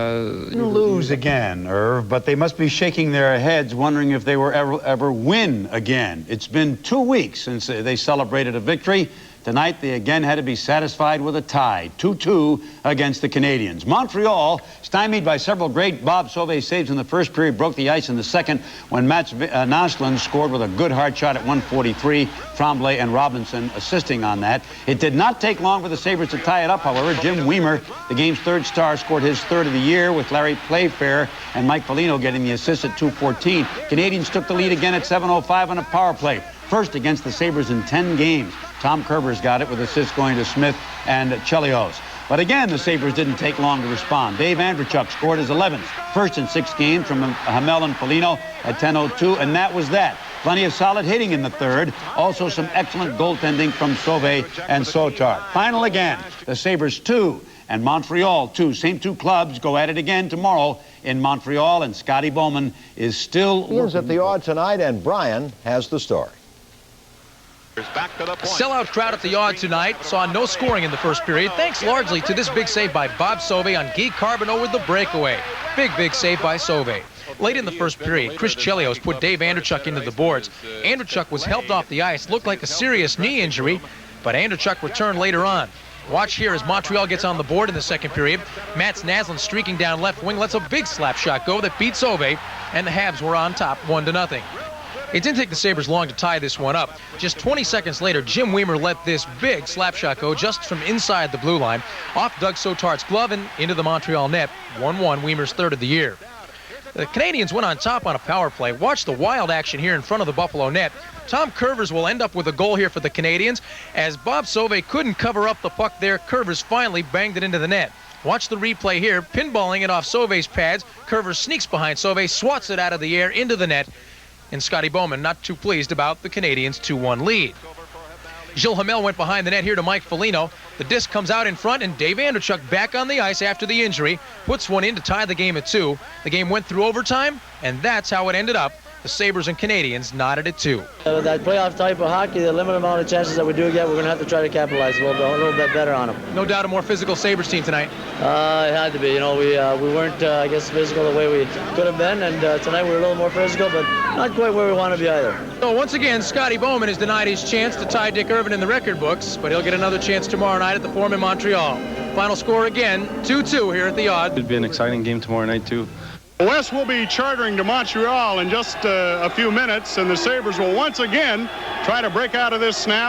You lose again, Irv, but they must be shaking their heads wondering if they will ever win again. It's been 2 weeks since they celebrated a victory. Tonight, they again had to be satisfied with a tie, 2-2 against the Canadiens. Montreal, stymied by several great Bob Sauvé saves in the first period, broke the ice in the second when Mats Naslund scored with a good hard shot at 1:43. Tremblay and Robinson assisting on that. It did not take long for the Sabres to tie it up, however. Jim Weimer, the game's third star, scored his third of the year, with Larry Playfair and Mike Foligno getting the assist at 2:14. Canadiens took the lead again at 7:05 on a power play. First against the Sabres in 10 games. Tom Kerber's got it with assists going to Smith and Chelios. But again, the Sabres didn't take long to respond. Dave Andreychuk scored his 11th, first in 6 games from Hamel and Foligno at 10:02, and that was that. Plenty of solid hitting in the third. Also some excellent goaltending from Sauvé and Sotar. Final again, the Sabres 2 and Montreal 2. Same two clubs go at it again tomorrow in Montreal, and Scotty Bowman is still... Ian's at the odd tonight, and Brian has the story. Sellout crowd at the Odd tonight. Saw no scoring in the first period, thanks largely to this big save by Bob Sauvé on Guy Carbonneau with the breakaway. Big save by Sauvé. Late in the first period, Chris Chelios put Dave Andreychuk into the boards. Andreychuk was helped off the ice, looked like a serious knee injury, but Andreychuk returned later on. Watch here as Montreal gets on the board in the second period. Mats Naslund streaking down left wing lets a big slap shot go that beat Sauvé, and the Habs were on top 1-0. It didn't take the Sabres long to tie this one up. Just 20 seconds later, Jim Weimer let this big slap shot go just from inside the blue line, off Doug Sotart's glove and into the Montreal net. 1-1, Weimer's third of the year. The Canadiens went on top on a power play. Watch the wild action here in front of the Buffalo net. Tom Kervers will end up with a goal here for the Canadiens. As Bob Sauvé couldn't cover up the puck there, Kervers finally banged it into the net. Watch the replay here, pinballing it off Sauvé's pads. Kervers sneaks behind Sauvé, swats it out of the air into the net. And Scotty Bowman not too pleased about the Canadiens' 2-1 lead. Gilles Hamel went behind the net here to Mike Foligno. The disc comes out in front, and Dave Andreychuk back on the ice after the injury. Puts one in to tie the game at 2. The game went through overtime, and that's how it ended up. The Sabres and Canadiens knotted at 2. That playoff type of hockey, the limited amount of chances that we do get, we're going to have to try to capitalize a little bit better on them. No doubt a more physical Sabres team tonight. It had to be. You know, we weren't, I guess, physical the way we could have been, and tonight we were a little more physical, but not quite where we want to be either. So once again, Scotty Bowman has denied his chance to tie Dick Irvin in the record books, but he'll get another chance tomorrow night at the Forum in Montreal. Final score again, 2-2 here at the Odd. It'd be an exciting game tomorrow night, too. West will be chartering to Montreal in just a few minutes, and the Sabres will once again try to break out of this snap